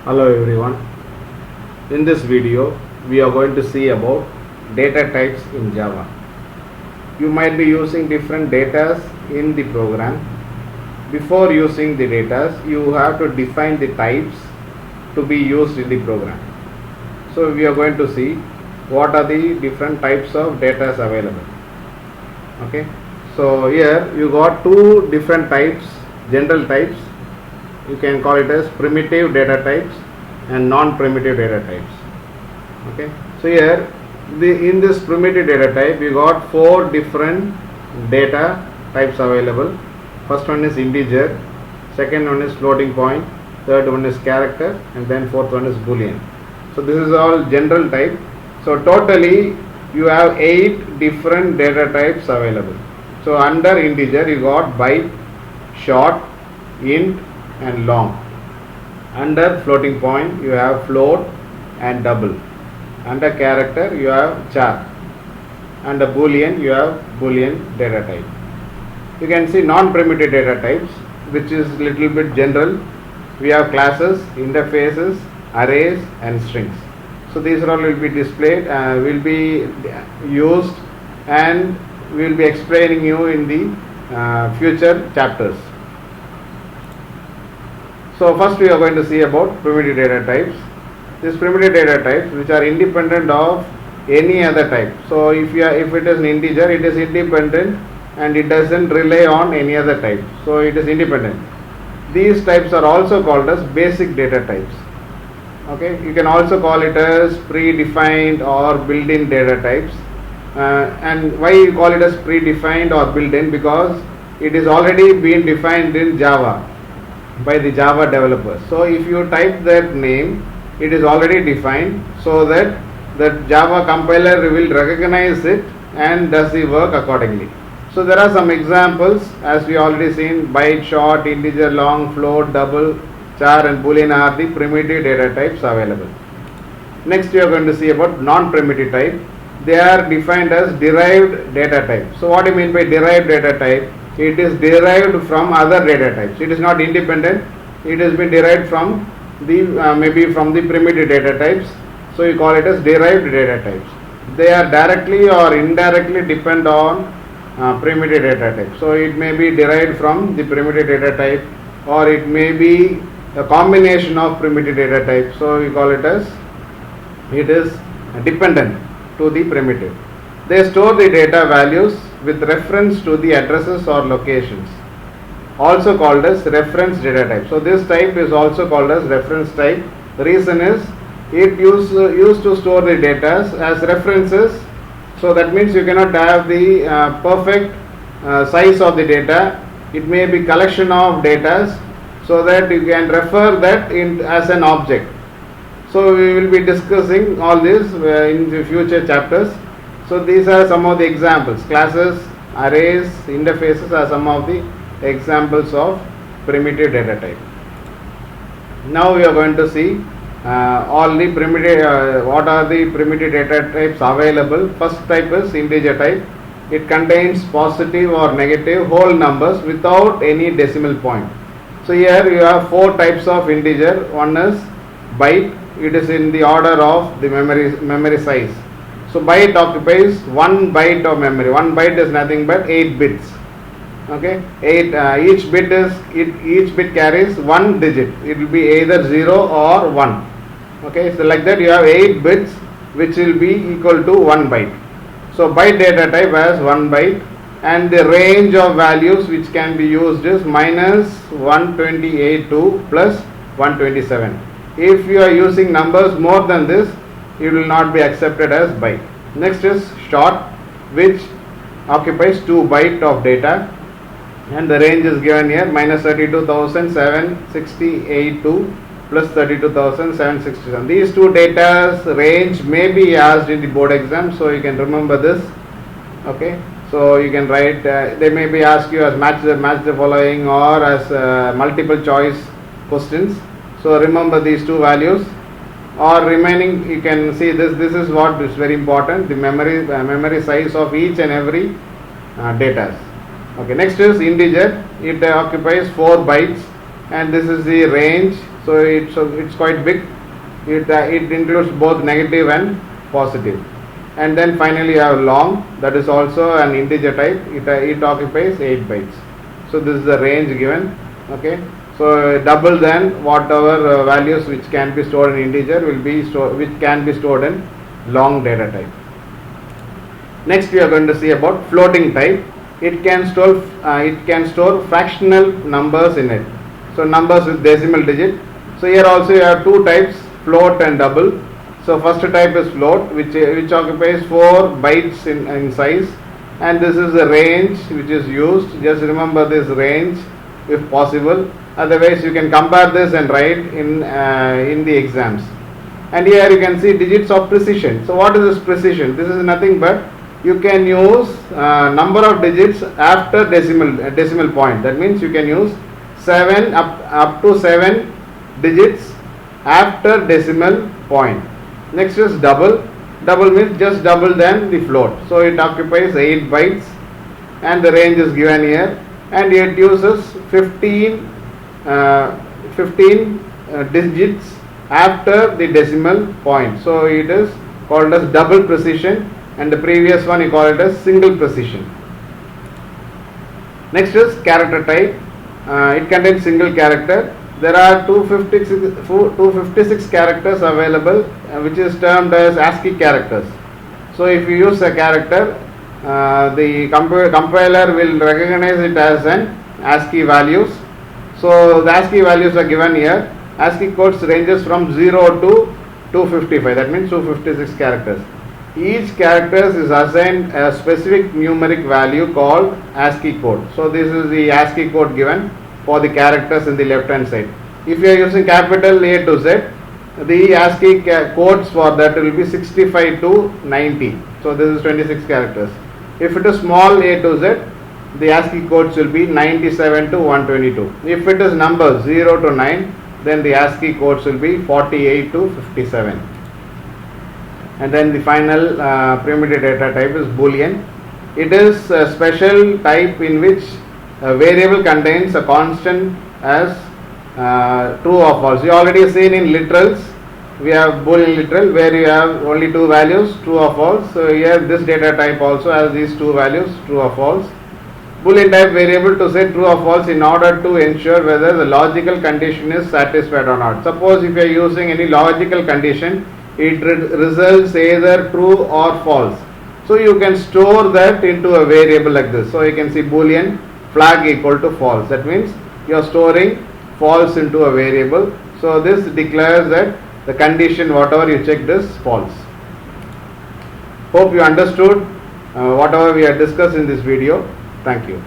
Hello everyone. In this video we are going to see about data types in Java. You might be using different data in the program. Before using the data, you have to define the types to be used in the program. So we are going to see what are the different types of data available. Okay. So here you got two different types, general types. You can call it as primitive data types and non-primitive data types. Okay. So here in this primitive data type you got four different data types available. First one is integer, second one is floating point, third one is character, and then fourth one is boolean. So this is all general type. So totally you have 8 different data types available. So under integer you got byte, short, int and long. Under floating point you have float and double. Under character you have char. Under boolean you have boolean data type. You can see non-primitive data types, which is little bit general. We have classes, interfaces, arrays and strings. So these all will be displayed, will be used, and we will be explaining you in the future chapters. So first we are going to see about primitive data types. These primitive data types which are independent of any other type. So if it is an integer, it is independent and it doesn't rely on any other type. So it is independent. These types are also called as basic data types. Okay, you can also call it as predefined or built-in data types. And why you call it as predefined or built-in? Because it is already been defined in Java by the Java developers. So if you type that name, it is already defined, so that the Java compiler will recognize it and does the work accordingly. So there are some examples, as we already seen: byte, short, integer, long, float, double, char and boolean are the primitive data types available. Next we are going to see about non-primitive type. They are defined as derived data type. So what do you mean by derived data type? It is derived from other data types. It is not independent. It has been derived from the maybe from the primitive data types. So you call it as derived data types. They are directly or indirectly depend on primitive data type. So it may be derived from the primitive data type, or it may be a combination of primitive data type. So we call it as it is dependent to the primitive. They store the data values with reference to the addresses or locations, also called as reference data type. So this type is also called as reference type. The reason is it used to store the data as references. So that means you cannot have the perfect size of the data. It may be collection of data, so that you can refer that as an object. So we will be discussing all this in the future chapters. So these are some of the examples. Classes, arrays, interfaces are some of the examples of primitive data type. Now we are going to see all the primitive, what are the primitive data types available. First type is integer type. It contains positive or negative whole numbers without any decimal point. So here you have four types of integer. One is byte. It is in the order of the memory size. So byte occupies 1 byte of memory. 1 byte is nothing but 8 bits. Okay, each bit carries one digit. It will be either 0 or 1. Okay, so like that you have 8 bits which will be equal to 1 byte. So byte data type has 1 byte, and the range of values which can be used is minus 128 to plus 127. If you are using numbers more than this, it will not be accepted as byte. Next is short, which occupies 2 byte of data, and the range is given here: minus 32,768 to plus 32,767. These two data's range may be asked in the board exam, so you can remember this. Okay, so you can write. They may be asked you as match the following, or as multiple choice questions. So remember these two values. Or remaining, you can see this is what is very important: the memory size of each and every data. Okay, next is integer. It occupies 4 bytes, and this is the range So it's quite big. It includes both negative and positive. And then finally you have long, that is also an integer type. It occupies 8 bytes. So this is the range given. Okay. So double than whatever values which can be stored in integer which can be stored in long data type. Next we are going to see about floating type. It can store fractional numbers in it. So numbers with decimal digit. So here also you have two types, float and double. So first type is float, which occupies 4 bytes in size, and this is the range which is used. Just remember this range if possible. Otherwise you can compare this and write in the exams. And here you can see digits of precision. So what is this precision? This is nothing but you can use number of digits after decimal point. That means you can use 7 up to 7 digits after decimal point. Next is double. Double means just double than the float. So it occupies 8 bytes and the range is given here, and it uses 15 digits after the decimal point. So it is called as double precision, and the previous one you call it as single precision. Next is character type. It contains single character. There are 256 characters available, which is termed as ASCII characters. So if you use a character, the compiler will recognize it as an ASCII values. So the ASCII values are given here. ASCII codes ranges from 0 to 255. That means 256 characters. Each character is assigned a specific numeric value called ASCII code. So this is the ASCII code given for the characters in the left hand side. If you are using capital A to Z, the ASCII codes for that will be 65 to 90. So this is 26 characters. If it is small a to Z, the ASCII codes will be 97 to 122. If it is numbers 0 to 9, then the ASCII codes will be 48 to 57. And then the final primitive data type is Boolean. It is a special type in which a variable contains a constant as true or false. You already seen in literals, we have Boolean literal where you have only two values, true or false. So here this data type also has these two values, true or false. Boolean type variable to say true or false in order to ensure whether the logical condition is satisfied or not. Suppose if you are using any logical condition, it results either true or false. So you can store that into a variable like this. So you can see Boolean flag equal to false. That means you are storing false into a variable. So this declares that the condition whatever you checked is false. Hope you understood whatever we have discussed in this video. Thank you.